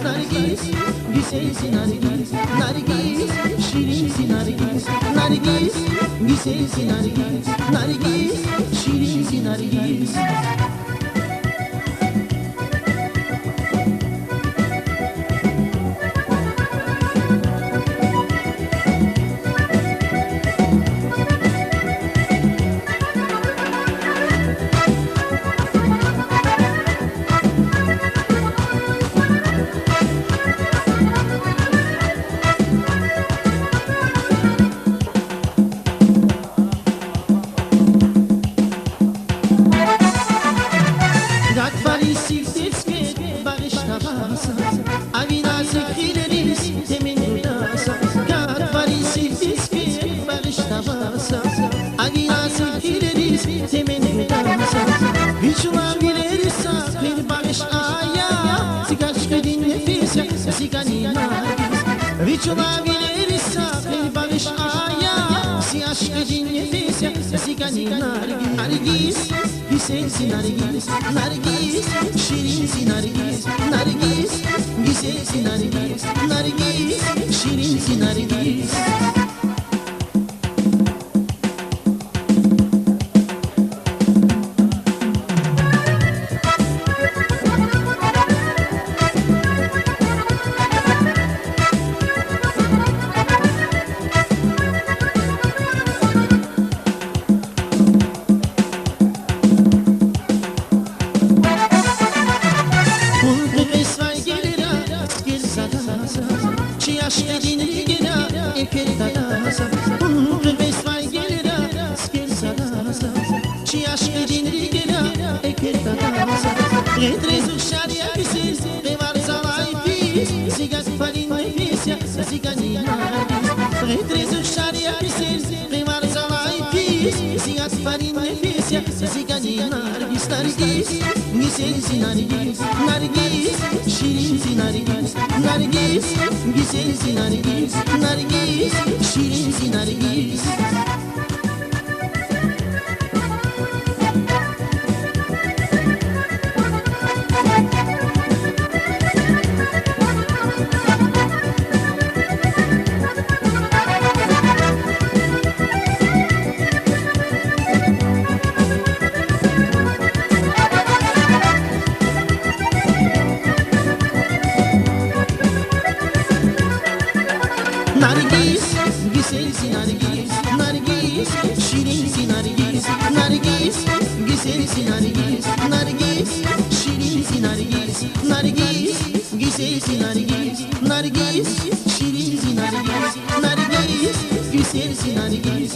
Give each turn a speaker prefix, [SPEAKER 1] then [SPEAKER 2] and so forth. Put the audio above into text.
[SPEAKER 1] Nargis, güzelsin Nargis, Nargis, şirinsin Nargis, Nargis, güzelsin Nargis, Nargis, şirinsin Nargis. Vicuna bilirsa bir barış aya si aşkı din nefes ya sigani Nargis, güzelsin Nargis, Nargis, şirinsin Nargis, Nargis, güzelsin Nargis, Nargis, şirinsin Nargis. Nargis, güzelsin Nargis, Nargis, şirinsin Nargis, Nargis, güzelsin Nargis, Nargis, şirinsin Nargis. Nargis, güzelsin Nargis, Nargis, şirinsin Nargis, Nargis, güzelsin Nargis, Nargis, şirinsin Nargis, Nargis, güzelsin Nargis, Nargis, şirinsin Nargis, Nargis, güzelsin Nargis,